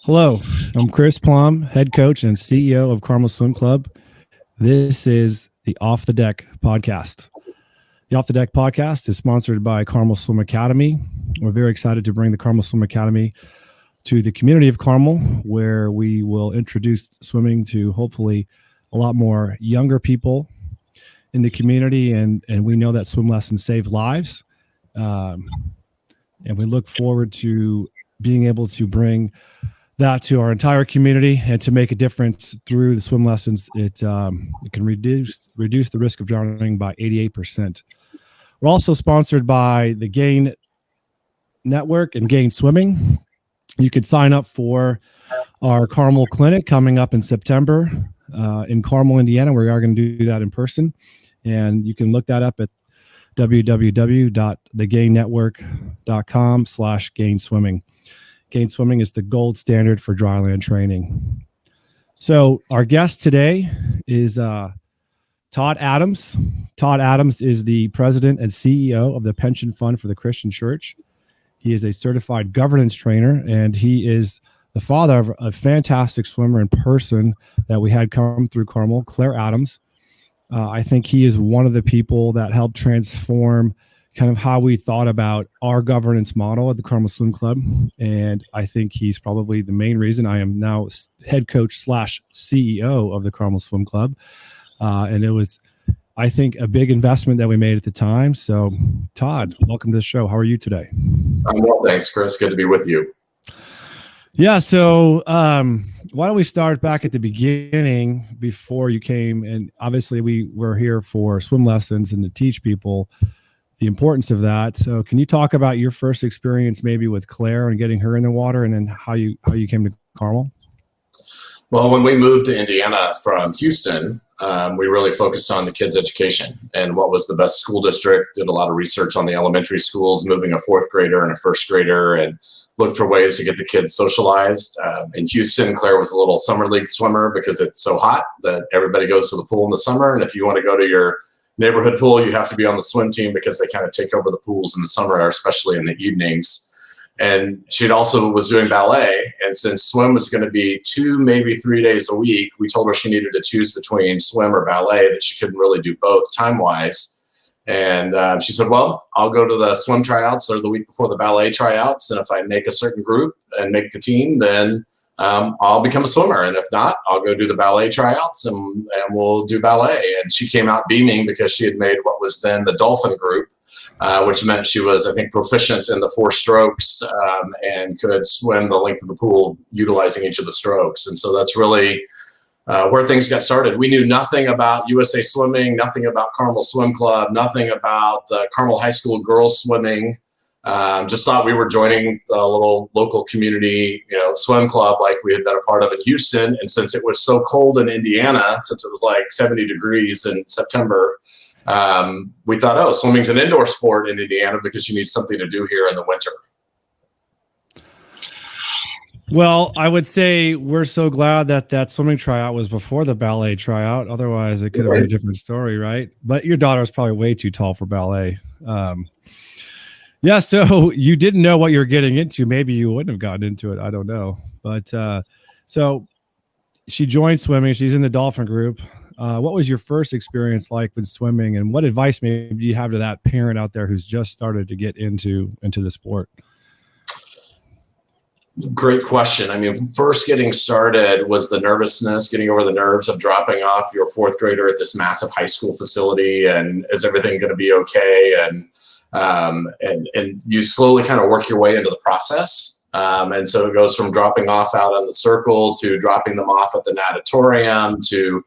Hello, I'm Chris Plum, head coach and CEO of Carmel Swim Club. This is the Off the Deck podcast. The Off the Deck podcast is sponsored by Carmel Swim Academy. We're very excited to bring the Carmel Swim Academy to the community of Carmel, where we will introduce swimming to hopefully a lot more younger people in the community. And we know that swim lessons save lives. And we look forward to being able to bring that to our entire community and to make a difference through the swim lessons. It can reduce the risk of drowning by 88%. We're also sponsored by the Gain Network and Gain Swimming. You could sign up for our Carmel clinic coming up in September in Carmel, Indiana. We are going to do that in person, and you can look that up at www.thegainnetwork.com/gainswimming. Gain Swimming is the gold standard for dryland training. So our guest today is Todd Adams. Todd Adams is the president and CEO of the Pension Fund for the Christian Church. He is a certified governance trainer, and he is the father of a fantastic swimmer in person that we had come through Carmel, Claire Adams. I think he is one of the people that helped transform kind of how we thought about our governance model at the Carmel Swim Club. And I think he's probably the main reason I am now head coach / CEO of the Carmel Swim Club. And it was, I think, a big investment that we made at the time. So Todd, welcome to the show. How are you today? I'm well, thanks, Chris. Good to be with you. Yeah. So why don't we start back at the beginning before you came? And obviously we were here for swim lessons and to teach people the importance of that. So can you talk about your first experience maybe with Claire and getting her in the water, and then how you came to Carmel? Well, when we moved to Indiana from Houston, we really focused on the kids' education and what was the best school district. Did a lot of research on the elementary schools, moving a fourth grader and a first grader, and looked for ways to get the kids socialized. In Houston, Claire was a little summer league swimmer because it's so hot that everybody goes to the pool in the summer. And if you want to go to your neighborhood pool, you have to be on the swim team because they kind of take over the pools in the summer, especially in the evenings. And she also was doing ballet. And since swim was going to be 2, maybe 3 days a week, we told her she needed to choose between swim or ballet, that she couldn't really do both time-wise. And she said, well, I'll go to the swim tryouts or the week before the ballet tryouts. And if I make a certain group and make the team, then I'll become a swimmer. And if not, I'll go do the ballet tryouts and we'll do ballet. And she came out beaming because she had made what was then the dolphin group, which meant she was, I think, proficient in the 4 strokes and could swim the length of the pool utilizing each of the strokes. And so that's really where things got started. We knew nothing about USA Swimming, nothing about Carmel Swim Club, nothing about the Carmel High School girls swimming. Just thought we were joining a little local community, swim club like we had been a part of in Houston. And since it was so cold in Indiana, since it was like 70 degrees in September, we thought, oh, swimming's an indoor sport in Indiana because you need something to do here in the winter. Well, I would say we're so glad that swimming tryout was before the ballet tryout. Otherwise, it could have been a different story, right? But your daughter's probably way too tall for ballet. Yeah, so you didn't know what you were getting into. Maybe you wouldn't have gotten into it. I don't know. But so she joined swimming. She's in the dolphin group. What was your first experience like with swimming, and what advice maybe do you have to that parent out there who's just started to get into the sport? Great question. I mean, first getting started was the nervousness, getting over the nerves of dropping off your fourth grader at this massive high school facility, and is everything going to be okay? And you slowly kind of work your way into the process. And so it goes from dropping off out on the circle to dropping them off at the natatorium to,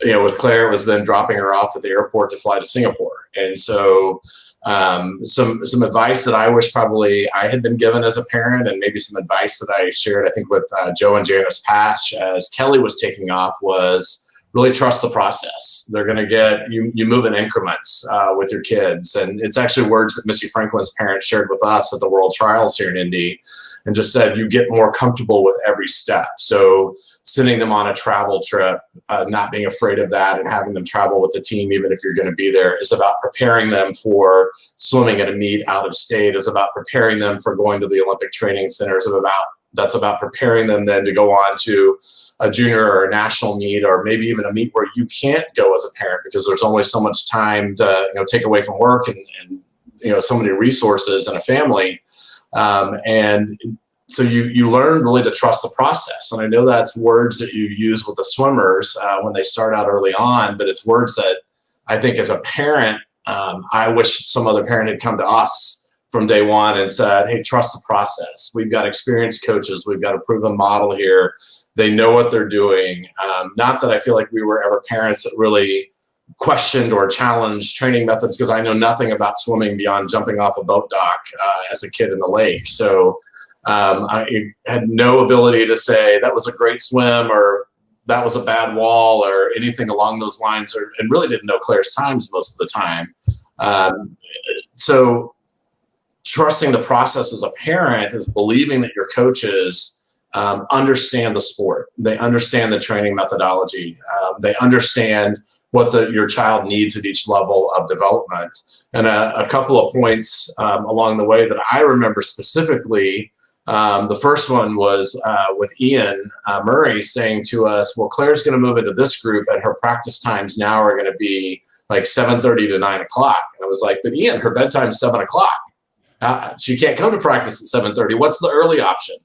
with Claire, it was then dropping her off at the airport to fly to Singapore. And so some advice that I wish probably I had been given as a parent, and maybe some advice that I shared, I think, with Joe and Janice Patch as Kelly was taking off, was really trust the process. They're going to get you move in increments with your kids. And it's actually words that Missy Franklin's parents shared with us at the World Trials here in Indy, and just said, you get more comfortable with every step. So sending them on a travel trip, not being afraid of that, and having them travel with the team, even if you're going to be there, is about preparing them for swimming at a meet out of state, is about preparing them for going to the Olympic training centers, is about that's about preparing them then to go on to a junior or a national meet, or maybe even a meet where you can't go as a parent because there's only so much time to take away from work and so many resources in a family. And so you learn really to trust the process. And I know that's words that you use with the swimmers when they start out early on, but it's words that I think as a parent, I wish some other parent had come to us from day one and said, hey, trust the process. We've got experienced coaches. We've got a proven model here. They know what they're doing. Not that I feel like we were ever parents that really questioned or challenged training methods, because I know nothing about swimming beyond jumping off a boat dock as a kid in the lake. So I had no ability to say that was a great swim or that was a bad wall or anything along those lines, and really didn't know Claire's times most of the time. So trusting the process as a parent is believing that your coaches understand the sport. They understand the training methodology. They understand what your child needs at each level of development. And a couple of points along the way that I remember specifically. The first one was with Ian Murray saying to us, well, Claire's going to move into this group and her practice times now are going to be like 7:30 to 9 o'clock. And I was like, but Ian, her bedtime's 7 o'clock. She can't come to practice at 7:30. What's the early option?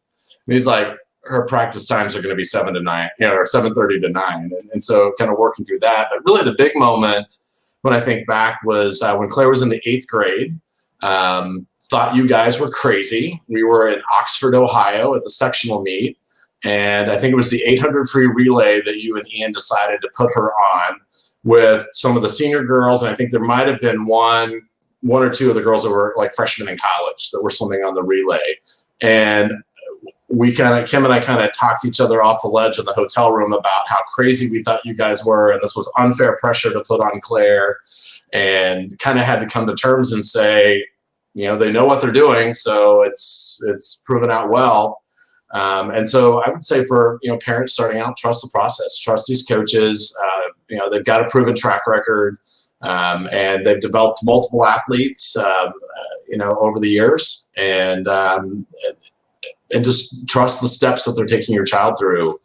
And he's like, her practice times are going to be 7 to 9, or 7:30 to 9. And so kind of working through that. But really the big moment when I think back was when Claire was in the 8th grade. Thought you guys were crazy. We were in Oxford, Ohio at the sectional meet. And I think it was the 800 free relay that you and Ian decided to put her on with some of the senior girls. And I think there might have been one or two of the girls that were like freshmen in college that were swimming on the relay. And Kim and I kind of talked each other off the ledge in the hotel room about how crazy we thought you guys were. And this was unfair pressure to put on Claire, and kind of had to come to terms and say, they know what they're doing, so it's proven out well. And so I would say for parents starting out, trust the process, trust these coaches. They've got a proven track record, and they've developed multiple athletes, over the years, and just trust the steps that they're taking your child through.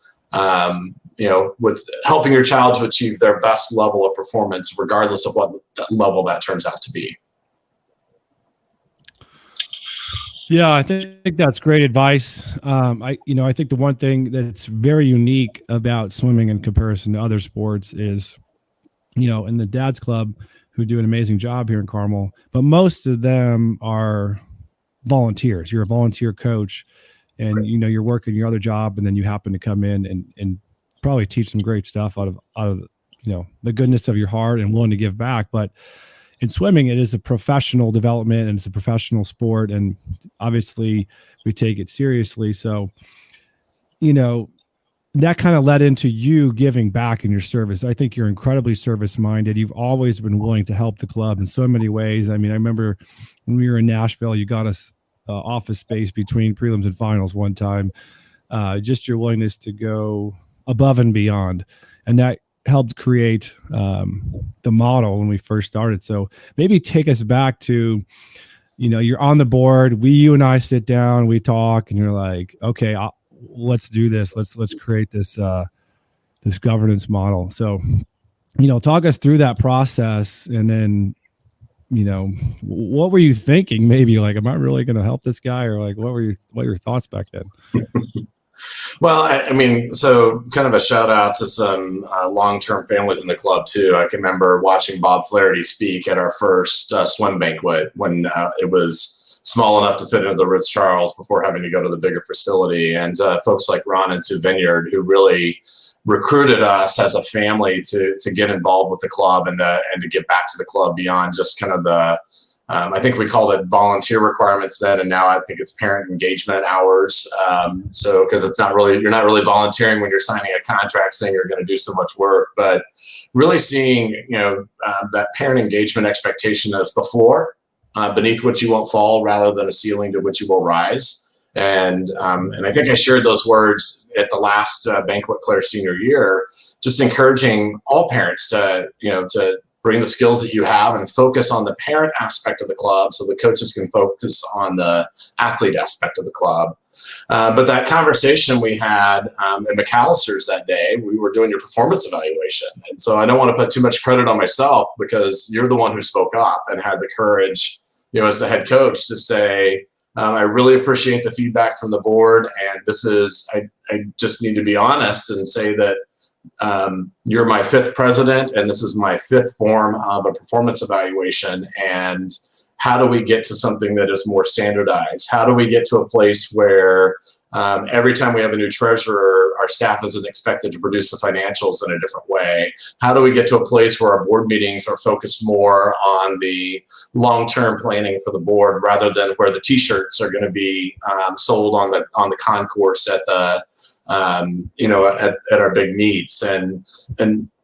With helping your child to achieve their best level of performance, regardless of what level that turns out to be. Yeah, I think that's great advice. I think the one thing that's very unique about swimming in comparison to other sports is, in the Dad's Club, who do an amazing job here in Carmel, but most of them are volunteers. You're a volunteer coach, and you're working your other job, and then you happen to come in and probably teach some great stuff out of the goodness of your heart and willing to give back. But in swimming, it is a professional development and it's a professional sport, and obviously we take it seriously. So, that kind of led into you giving back in your service. I think you're incredibly service minded. You've always been willing to help the club in so many ways. I mean, I remember when we were in Nashville, you got us office space between prelims and finals one time. Just your willingness to go above and beyond, and that helped create the model when we first started. So maybe take us back to, you're on the board. You and I sit down, we talk, and you're like, okay, let's do this. Let's create this this governance model. So, talk us through that process, and then, what were you thinking? Maybe like, am I really going to help this guy, or like, what were your thoughts back then? Well, I mean, so kind of a shout out to some long-term families in the club too. I can remember watching Bob Flaherty speak at our first swim banquet when it was small enough to fit into the Ritz Charles before having to go to the bigger facility. And folks like Ron and Sue Vineyard, who really recruited us as a family to get involved with the club and to give back to the club beyond just kind of the I think we called it volunteer requirements then, and now I think it's parent engagement hours. So because you're not really volunteering when you're signing a contract saying you're going to do so much work, but really seeing that parent engagement expectation as the floor beneath which you won't fall, rather than a ceiling to which you will rise. And I think I shared those words at the last banquet Claire senior year, just encouraging all parents to bring the skills that you have and focus on the parent aspect of the club so the coaches can focus on the athlete aspect of the club. But that conversation we had in McAllister's that day, we were doing your performance evaluation. And so I don't want to put too much credit on myself because you're the one who spoke up and had the courage, as the head coach to say, I really appreciate the feedback from the board. And this is, I just need to be honest and say that you're my fifth president, and this is my fifth form of a performance evaluation. And how do we get to something that is more standardized? How do we get to a place where every time we have a new treasurer, our staff isn't expected to produce the financials in a different way? How do we get to a place where our board meetings are focused more on the long-term planning for the board rather than where the T-shirts are going to be sold on the concourse at the at our big meets? And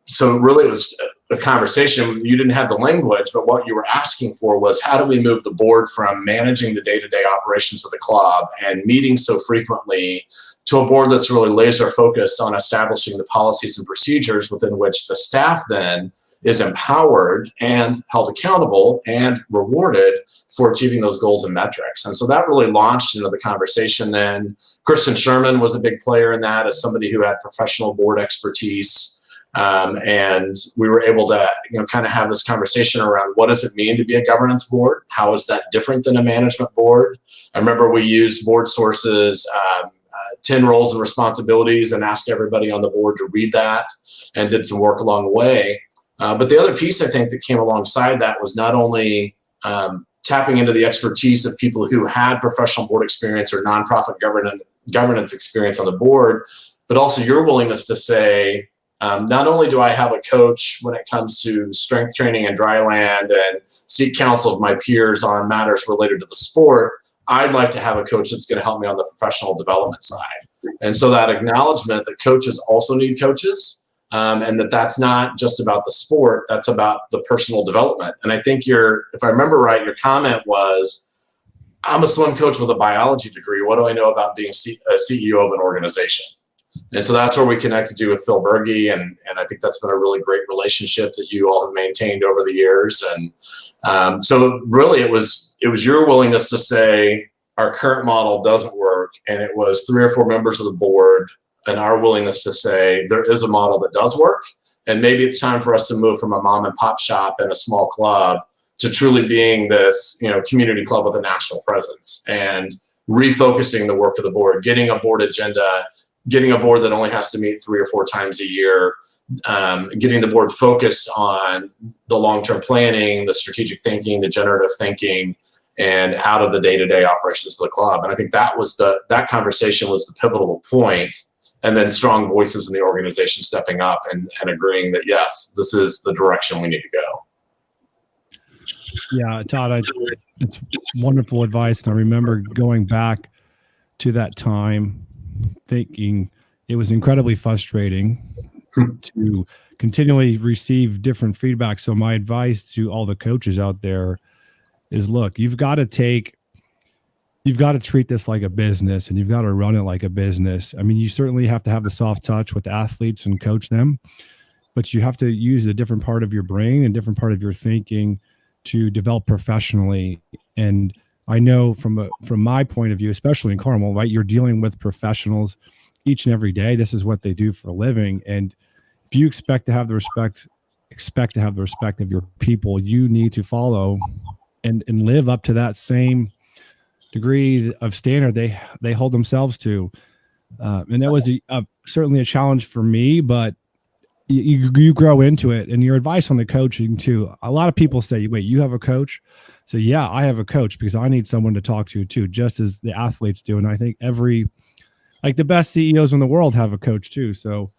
so really it was a conversation. You didn't have the language, but what you were asking for was, how do we move the board from managing the day-to-day operations of the club and meeting so frequently to a board that's really laser focused on establishing the policies and procedures within which the staff then is empowered and held accountable and rewarded for achieving those goals and metrics. And so that really launched into the conversation. Then Kristen Sherman was a big player in that as somebody who had professional board expertise. And we were able to, kind of have this conversation around, what does it mean to be a governance board? How is that different than a management board? I remember we used Board Source's 10 roles and responsibilities and asked everybody on the board to read that and did some work along the way. But the other piece I think that came alongside that was not only tapping into the expertise of people who had professional board experience or nonprofit governance experience on the board, but also your willingness to say, not only do I have a coach when it comes to strength training and dry land and seek counsel of my peers on matters related to the sport, I'd like to have a coach that's going to help me on the professional development side. And so that acknowledgement that coaches also need coaches, and that's not just about the sport, that's about the personal development. And I think if I remember right, your comment was, I'm a swim coach with a biology degree. What do I know about being a CEO of an organization? And so that's where we connected you with Phil Berge, and I think that's been a really great relationship that you all have maintained over the years. And so really it was your willingness to say, our current model doesn't work, and it was 3 or 4 members of the board and our willingness to say, there is a model that does work, and maybe it's time for us to move from a mom and pop shop and a small club to truly being this community club with a national presence, and refocusing the work of the board, getting a board agenda, getting a board that only has to meet 3 or 4 times a year, getting the board focused on the long-term planning, the strategic thinking, the generative thinking, and out of the day-to-day operations of the club. And I think that conversation was the pivotal point, and then strong voices in the organization stepping up and agreeing that, yes, this is the direction we need to go. Yeah, Todd, it's wonderful advice. And I remember going back to that time thinking it was incredibly frustrating to continually receive different feedback. So my advice to all the coaches out there is, look, you've got to treat this like a business, and you've got to run it like a business. I mean, you certainly have to have the soft touch with athletes and coach them, but you have to use a different part of your brain and different part of your thinking to develop professionally. And I know from my point of view, especially in Carmel, right, you're dealing with professionals each and every day. This is what they do for a living. And if you expect to have the respect of your people, you need to follow and live up to that same degree of standard they hold themselves to. And that was certainly a challenge for me, but you grow into it. And your advice on the coaching too, a lot of people say, wait, you have a coach? So yeah, I have a coach because I need someone to talk to too, just as the athletes do. And I think the best CEOs in the world have a coach too. So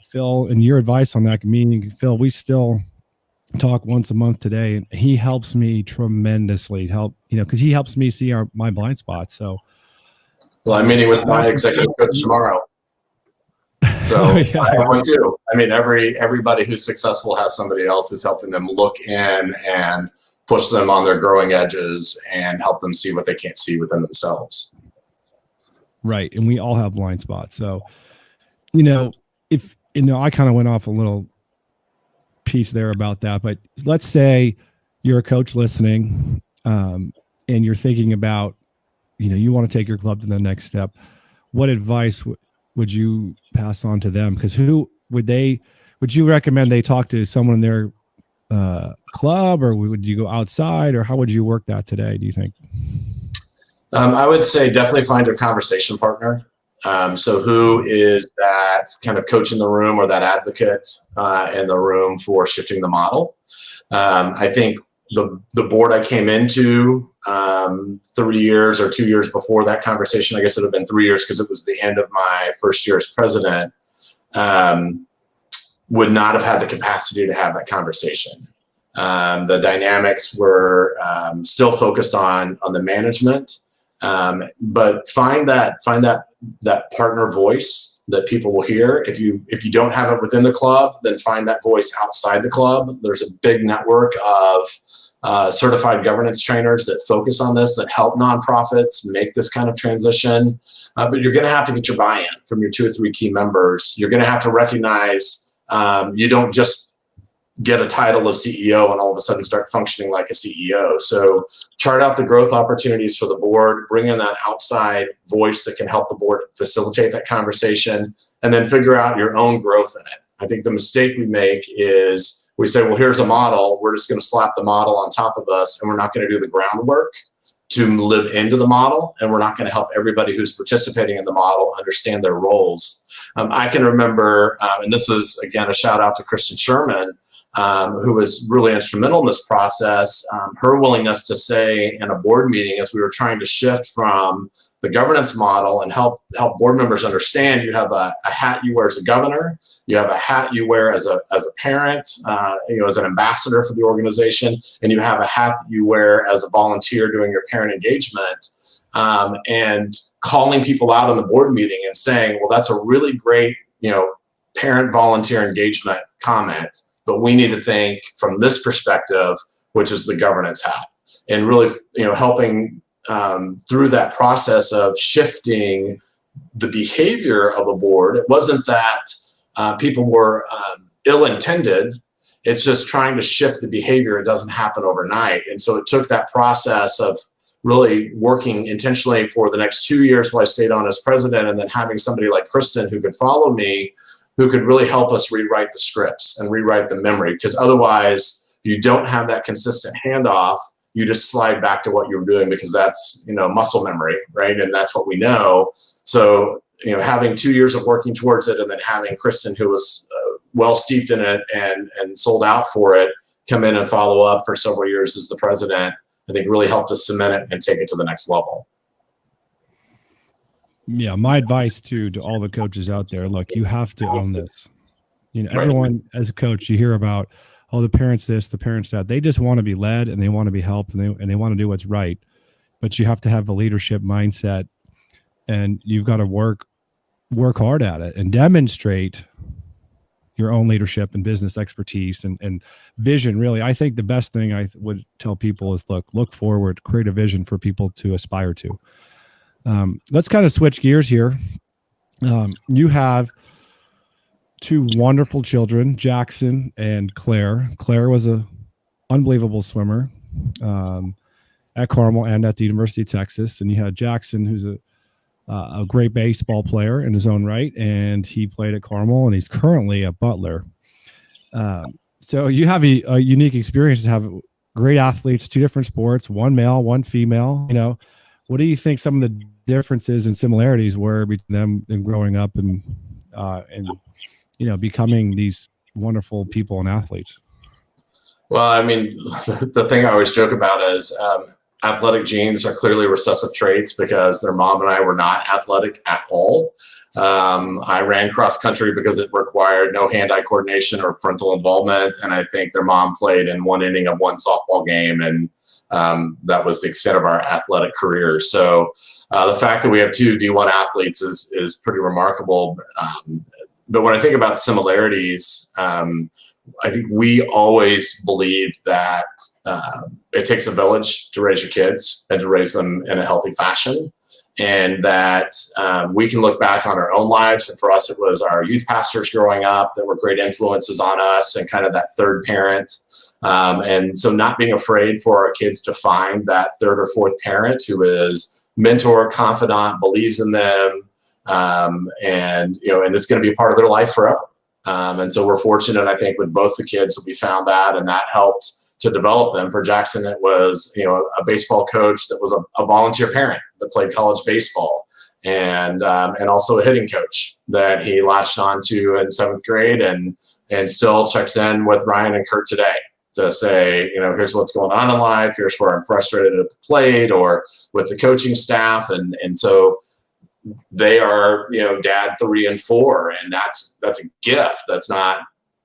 Phil, and your advice on that, meaning Phil, we still talk once a month today, and he helps me tremendously because he helps me see my blind spots. So, well, I'm meeting with my executive coach tomorrow. So yeah. I have one too. I mean, everybody who's successful has somebody else who's helping them look in and push them on their growing edges and help them see what they can't see within themselves. Right. And we all have blind spots. So, I kind of went off a little piece there about that. But let's say you're a coach listening, and you're thinking about, you want to take your club to the next step. What advice would you pass on to them? Because who would you recommend they talk to someone in their club, or would you go outside, or how would you work that today, do you think? I would say definitely find your conversation partner. So who is that kind of coach in the room or that advocate in the room for shifting the model? I think the board I came into 3 years or 2 years before that conversation, I guess it would have been 3 years because it was the end of my first year as president, would not have had the capacity to have that conversation. The dynamics were still focused on the management, but find that partner voice that people will hear. If you don't have it within the club, then find that voice outside the club. There's a big network of certified governance trainers that focus on this, that help nonprofits make this kind of transition. But you're going to have to get your buy-in from your 2 or 3 key members. You're going to have to recognize you don't just get a title of CEO and all of a sudden start functioning like a CEO. So chart out the growth opportunities for the board, bring in that outside voice that can help the board facilitate that conversation, and then figure out your own growth in it. I think the mistake we make is we say, well, here's a model. We're just going to slap the model on top of us, and we're not going to do the groundwork to live into the model, and we're not going to help everybody who's participating in the model understand their roles. I can remember, and this is, again, a shout out to Kristen Sherman, who was really instrumental in this process. Her willingness to say in a board meeting, as we were trying to shift from the governance model and help board members understand, you have a hat you wear as a governor, you have a hat you wear as a parent, as an ambassador for the organization, and you have a hat that you wear as a volunteer doing your parent engagement. And calling people out on the board meeting and saying, well, that's a really great, parent volunteer engagement comment, but we need to think from this perspective, which is the governance hat, and really, helping through that process of shifting the behavior of the board. It wasn't that people were ill-intended. It's just trying to shift the behavior. It doesn't happen overnight. And so it took that process of really working intentionally for the next 2 years while I stayed on as president, and then having somebody like Kristen who could follow me, who could really help us rewrite the scripts and rewrite the memory. Because otherwise, if you don't have that consistent handoff, you just slide back to what you were doing, because that's, muscle memory, right? And that's what we know. So, having 2 years of working towards it, and then having Kristen, who was well steeped in it and sold out for it, come in and follow up for several years as the president, I think really helped us cement it and take it to the next level. Yeah, my advice to all the coaches out there, look, you have to own this. Everyone as a coach, you hear about, the parents this, the parents that. They just want to be led, and they want to be helped, and they want to do what's right. But you have to have a leadership mindset, and you've got to work hard at it and demonstrate your own leadership and business expertise and vision. Really, I think the best thing I would tell people is look forward, create a vision for people to aspire to. Let's kind of switch gears here. You have 2 wonderful children, Jackson and Claire. Claire was an unbelievable swimmer at Carmel and at the University of Texas. And you had Jackson, who's a great baseball player in his own right, and he played at Carmel, and he's currently a Butler. So you have a unique experience to have great athletes, 2 different sports, one male, one female. What do you think some of the differences and similarities were between them and growing up and becoming these wonderful people and athletes? Well, I mean, the thing I always joke about is athletic genes are clearly recessive traits, because their mom and I were not athletic at all. I ran cross country because it required no hand-eye coordination or parental involvement. And I think their mom played in 1 inning of 1 softball game. And that was the extent of our athletic careers. So the fact that we have 2 D1 athletes is pretty remarkable. But when I think about similarities, I think we always believed that it takes a village to raise your kids and to raise them in a healthy fashion. and that we can look back on our own lives. And for us, it was our youth pastors growing up that were great influences on us, and kind of that third parent. And so not being afraid for our kids to find that third or fourth parent who is mentor, confidant, believes in them, and it's going to be a part of their life forever. And so we're fortunate, I think, with both the kids that we found that, and that helped to develop them. For Jackson, it was, a baseball coach that was a volunteer parent that played college baseball, and also a hitting coach that he latched on to in 7th grade, and still checks in with Ryan and Kurt today to say, here's what's going on in life. Here's where I'm frustrated at the plate or with the coaching staff. And so they are, dad 3 and 4, and that's a gift. That's not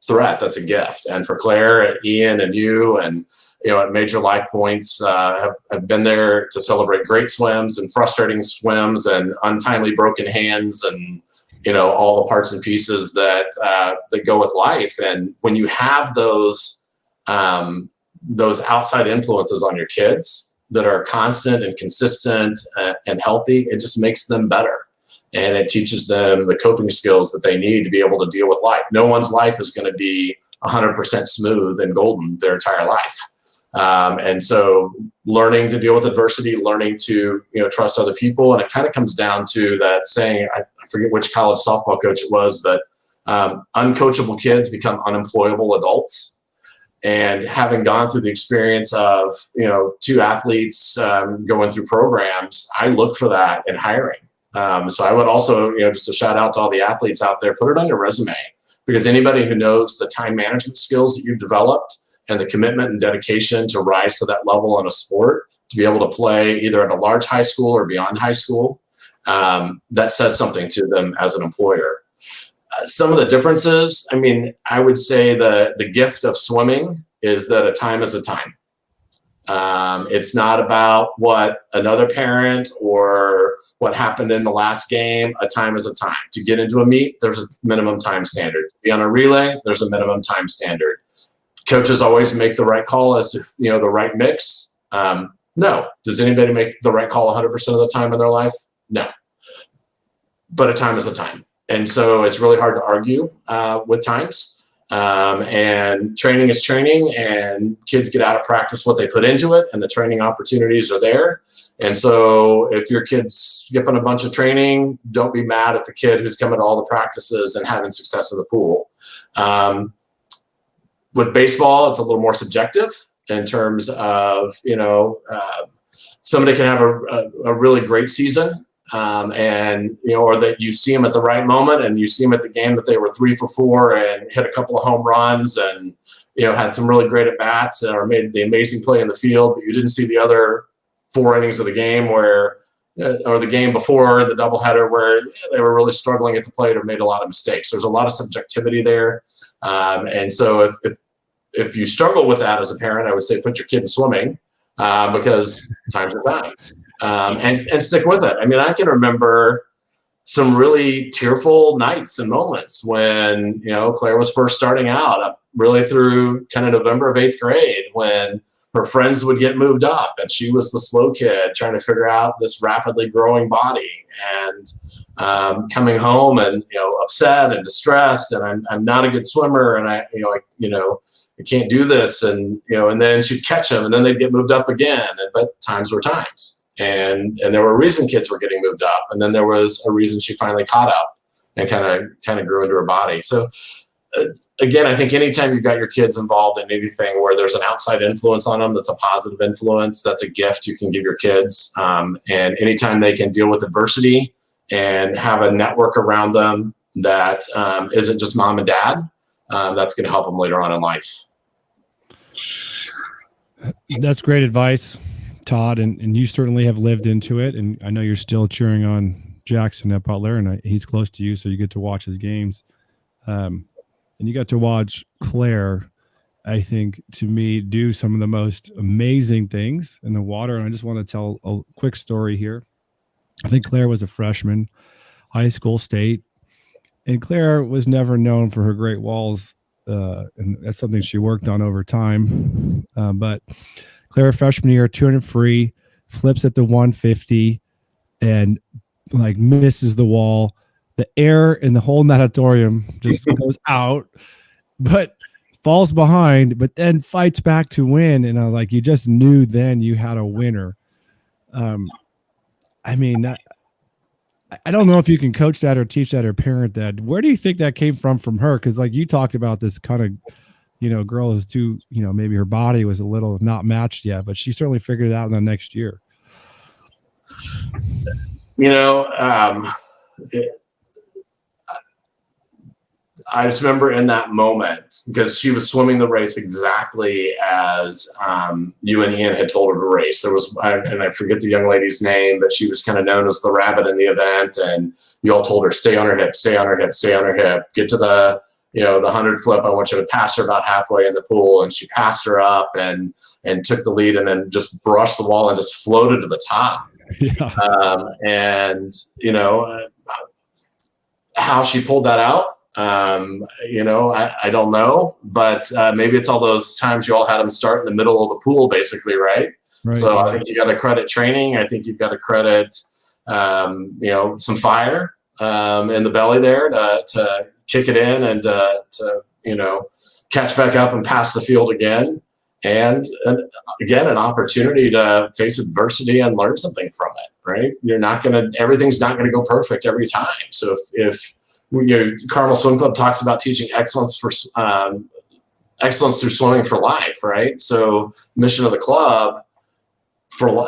threat. That's a gift. And for Claire, Ian, and you, and at major life points, have been there to celebrate great swims and frustrating swims and untimely broken hands, and all the parts and pieces that go with life. And when you have those outside influences on your kids that are constant and consistent and healthy, it just makes them better. And it teaches them the coping skills that they need to be able to deal with life. No one's life is going to be 100% smooth and golden their entire life. And so learning to deal with adversity, learning to, trust other people. And it kind of comes down to that saying, I forget which college softball coach it was, but uncoachable kids become unemployable adults. And having gone through the experience of, 2 athletes going through programs, I look for that in hiring. So I would also, just a shout out to all the athletes out there, put it on your resume, because anybody who knows the time management skills that you've developed and the commitment and dedication to rise to that level in a sport, to be able to play either at a large high school or beyond high school, that says something to them as an employer. Some of the differences, I would say the gift of swimming is that a time is a time. It's not about what another parent or what happened in the last game. A time is a time. To get into a meet, there's a minimum time standard. To be on a relay, there's a minimum time standard. Coaches always make the right call as to, the right mix. No. Does anybody make the right call 100% of the time in their life? No. But a time is a time. And so it's really hard to argue with times. And training is training, and kids get out of practice what they put into it, and the training opportunities are there. And so if your kid's skipping a bunch of training, don't be mad at the kid who's coming to all the practices and having success in the pool. With baseball, it's a little more subjective in terms of, somebody can have a really great season. And or that you see them at the right moment, and you see them at the game that they were 3 for 4 and hit a couple of home runs, and had some really great at bats or made the amazing play in the field, but you didn't see the other 4 innings of the game or the game before the doubleheader where they were really struggling at the plate or made a lot of mistakes. There's a lot of subjectivity there, and so if you struggle with that as a parent, I would say put your kid in swimming. Because times are times, and stick with it. I can remember some really tearful nights and moments when, Claire was first starting out, really through kind of November of 8th grade, when her friends would get moved up and she was the slow kid trying to figure out this rapidly growing body, and coming home and, upset and distressed, and I'm not a good swimmer, and I can't do this, and then she'd catch them, and then they'd get moved up again. But times were times, and there were a reason kids were getting moved up, and then there was a reason she finally caught up and kind of grew into her body. So again, I think anytime you've got your kids involved in anything where there's an outside influence on them that's a positive influence, that's a gift you can give your kids. And anytime they can deal with adversity and have a network around them that isn't just mom and dad, that's going to help them later on in life. That's great advice, Todd, and you certainly have lived into it, and I know you're still cheering on Jackson at Butler, and he's close to you, so you get to watch his games, and you got to watch Claire, I think, to me, do some of the most amazing things in the water. And I just want to tell a quick story here. I think Claire was a freshman, high school state, and Claire was never known for her great walls. And that's something she worked on over time. But Claire, freshman year, 200 free, flips at the 150, and like misses the wall. The air in the whole natatorium just goes out, but falls behind, but then fights back to win. And like, you just knew then you had a winner. I mean, I don't know if you can coach that or teach that or parent that. Where do you think that came from her? Because like you talked about this kind of, girl is too, maybe her body was a little not matched yet, but she certainly figured it out in the next year. I just remember in that moment, because she was swimming the race exactly as you and Ian had told her to race. There was, and I forget the young lady's name, but she was kind of known as the rabbit in the event. And you all told her, stay on her hip, stay on her hip, stay on her hip, get to the 100 flip. I want you to pass her about halfway in the pool. And she passed her up and took the lead and then just brushed the wall and just floated to the top. Yeah. How she pulled that out, I don't know, but maybe it's all those times you all had them start in the middle of the pool, basically, right? So I think you got to credit training. I think you've got to credit, some fire in the belly there to kick it in and to catch back up and pass the field again. And again, an opportunity to face adversity and learn something from it, right? Everything's not going to go perfect every time. So if Carmel Swim Club talks about teaching excellence through swimming for life, right? So the mission of the club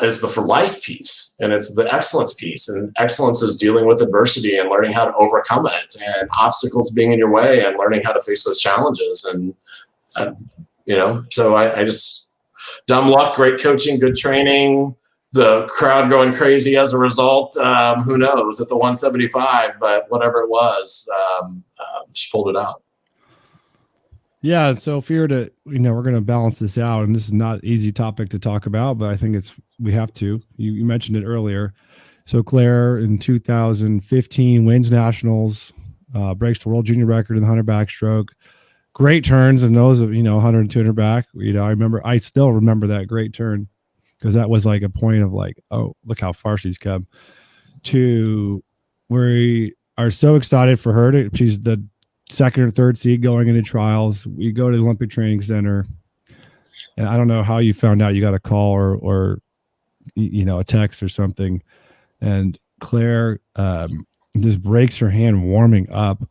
is the for life piece, and it's the excellence piece. And excellence is dealing with adversity and learning how to overcome it, and obstacles being in your way and learning how to face those challenges. And so I just, dumb luck, great coaching, good training, the crowd going crazy as a result. Who knows at the 175, but whatever it was, she pulled it out. Yeah. So if you're to, we're going to balance this out, and this is not an easy topic to talk about, but I think we have to. You mentioned it earlier. So Claire in 2015 wins nationals, breaks the world junior record in the 100 backstroke. Great turns and those of 100 and 200 back. I still remember that great turn, because that was like a point of like, oh, look how far she's come. We are so excited for her. She's the second or third seed going into trials. We go to the Olympic Training Center, and I don't know how you found out. You got a call or a text or something, and Claire just breaks her hand warming up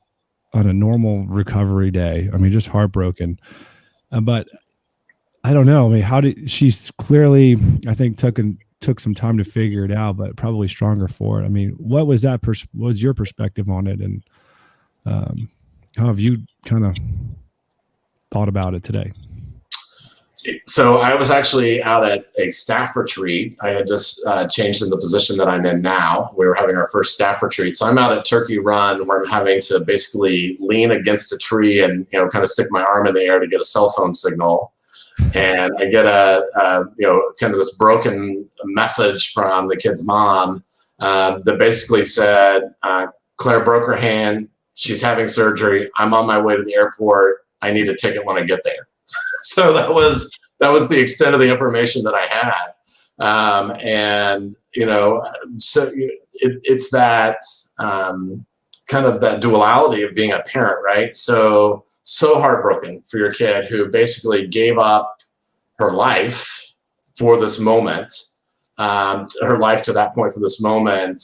on a normal recovery day. I mean, just heartbroken. But I don't know. I mean, she's clearly, I think, took some time to figure it out, but probably stronger for it. I mean, what was what was your perspective on it? And how have you kind of thought about it today? So I was actually out at a staff retreat. I had just changed in the position that I'm in now. We were having our first staff retreat. So I'm out at Turkey Run, where I'm having to basically lean against a tree and, kind of stick my arm in the air to get a cell phone signal. And I get kind of this broken message from the kid's mom that basically said, Claire broke her hand. She's having surgery. I'm on my way to the airport. I need a ticket when I get there. So that was the extent of the information that I had. So it's that kind of that duality of being a parent, right? So heartbroken for your kid who basically gave up her life for this moment, her life to that point for this moment,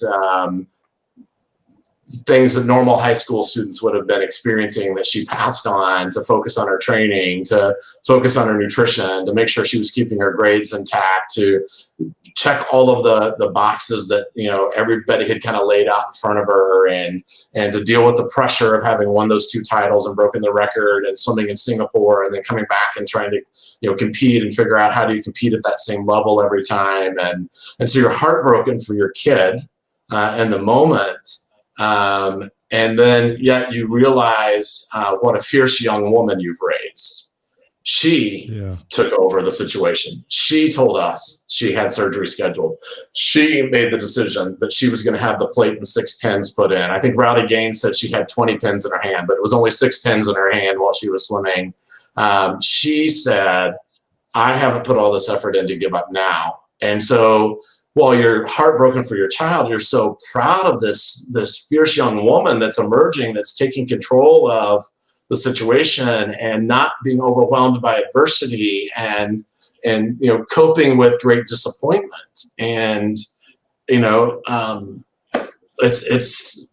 things that normal high school students would have been experiencing that she passed on to focus on her training, to focus on her nutrition, to make sure she was keeping her grades intact, to check all of the boxes that, everybody had kind of laid out in front of her, and to deal with the pressure of having won those 2 titles and broken the record and swimming in Singapore, and then coming back and trying to, compete and figure out how do you compete at that same level every time. And so you're heartbroken for your kid in the moment. And then yet you realize what a fierce young woman you've raised. She took over the situation. She told us she had surgery scheduled. She made the decision that she was going to have the plate and 6 pins put in. I think Rowdy Gaines said she had 20 pins in her hand, but it was only 6 pins in her hand while she was swimming. She said, I haven't put all this effort in to give up now. And so while you're heartbroken for your child, you're so proud of this fierce young woman that's emerging, that's taking control of the situation and not being overwhelmed by adversity and coping with great disappointment. And it's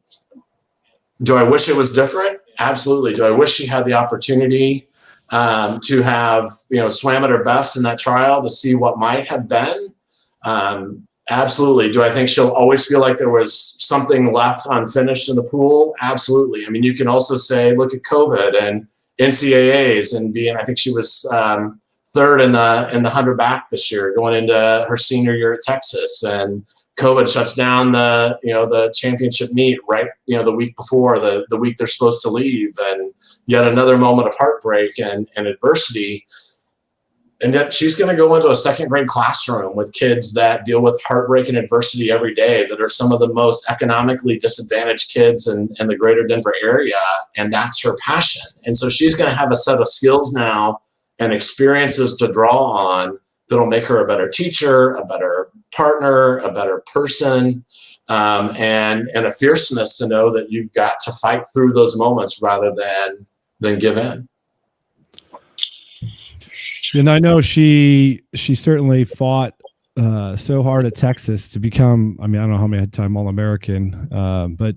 do I wish it was different? Absolutely. Do I wish she had the opportunity to have swam at her best in that trial to see what might have been? Absolutely. Do I think she'll always feel like there was something left unfinished in the pool? Absolutely. I mean, you can also say, look at COVID and NCAAs and I think she was third in the 100 back this year, going into her senior year at Texas, and COVID shuts down the championship meet right the week before the week they're supposed to leave, and yet another moment of heartbreak and adversity. And yet she's going to go into a second grade classroom with kids that deal with heartbreak and adversity every day, that are some of the most economically disadvantaged kids in the greater Denver area. And that's her passion. And so she's going to have a set of skills now and experiences to draw on that'll make her a better teacher, a better partner, a better person, and a fierceness to know that you've got to fight through those moments rather than give in. And I know she certainly fought so hard at Texas to become, I don't know how many time All-American, but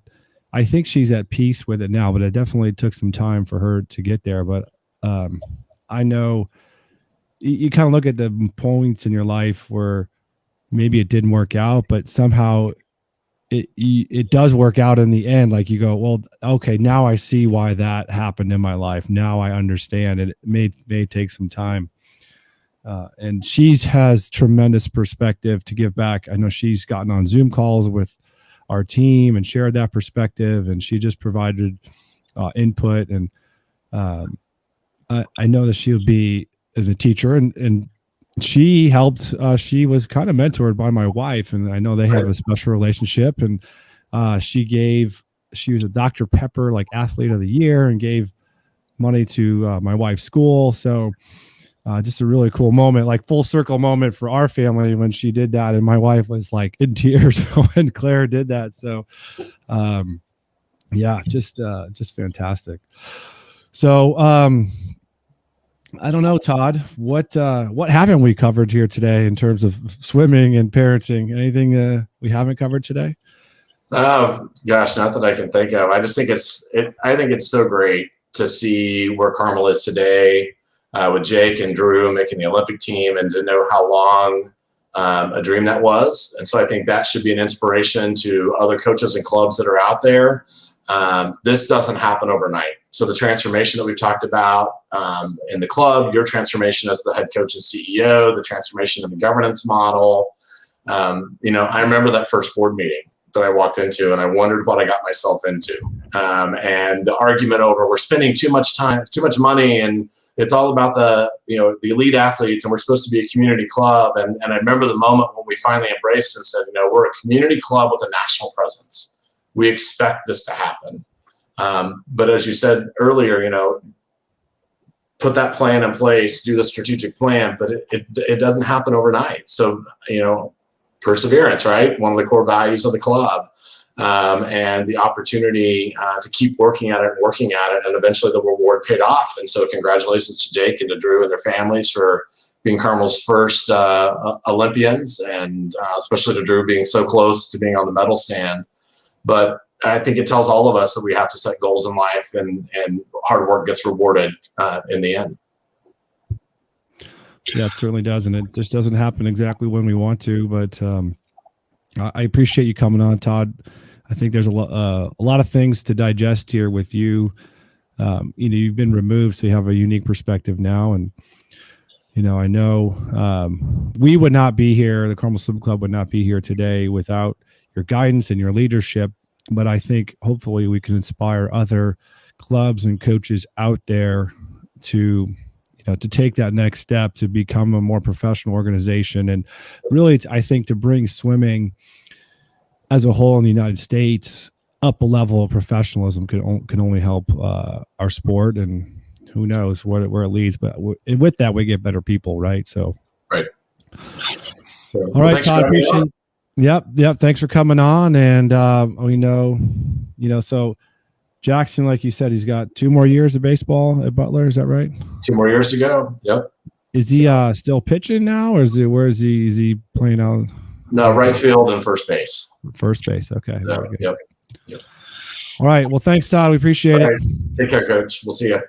I think she's at peace with it now, but it definitely took some time for her to get there. But I know you kind of look at the points in your life where maybe it didn't work out, but somehow it does work out in the end. Like you go, well, okay, now I see why that happened in my life. Now I understand it. It may take some time. And she has tremendous perspective to give back. I know she's gotten on Zoom calls with our team and shared that perspective, and she just provided input. And I know that she'll be as a teacher, and she helped. She was kind of mentored by my wife, and I know they have a special relationship. And she was a Dr. Pepper athlete of the year and gave money to my wife's school. So just a really cool moment, full circle moment for our family when she did that. And my wife was in tears when Claire did that. So yeah, just fantastic. So I don't know, Todd, what haven't we covered here today in terms of swimming and parenting? Anything we haven't covered today? Oh gosh, not that I can think of. I just think I think it's so great to see where Carmel is today, with Jake and Drew making the Olympic team, and to know how long a dream that was. And so I think that should be an inspiration to other coaches and clubs that are out there. This doesn't happen overnight. So the transformation that we've talked about in the club, your transformation as the head coach and CEO, the transformation in the governance model. I remember that first board meeting that I walked into, and I wondered what I got myself into. And the argument over we're spending too much time, too much money, and it's all about the elite athletes, and we're supposed to be a community club. And I remember the moment when we finally embraced and said, we're a community club with a national presence. We expect this to happen. But as you said earlier, put that plan in place, do the strategic plan, but it doesn't happen overnight. So, perseverance, right? One of the core values of the club, and the opportunity to keep working at it, and eventually the reward paid off. And so congratulations to Jake and to Drew and their families for being Carmel's first Olympians, and especially to Drew being so close to being on the medal stand. But I think it tells all of us that we have to set goals in life, and hard work gets rewarded in the end. Yeah, it certainly does. And it just doesn't happen exactly when we want to, but I appreciate you coming on, Todd. I think there's a lot of things to digest here with you. You've been removed, so you have a unique perspective now. And, I know we would not be here. The Carmel Swim Club would not be here today without your guidance and your leadership. But I think hopefully we can inspire other clubs and coaches out there to take that next step to become a more professional organization. And really, I think to bring swimming as a whole in the United States up a level of professionalism can only help our sport, and who knows where it leads. But with that, we get better people, right? So, right. So, all right, Todd, appreciate Yep. Thanks for coming on. And we know, so Jackson, like you said, he's got 2 more years of baseball at Butler. Is that right? 2 more years to go. Yep. Is he still pitching now, or where is he? Is he playing out? No, right field and first base. First base. Okay. So, yep. All right. Well, thanks, Todd. We appreciate it. Take care, Coach. We'll see you.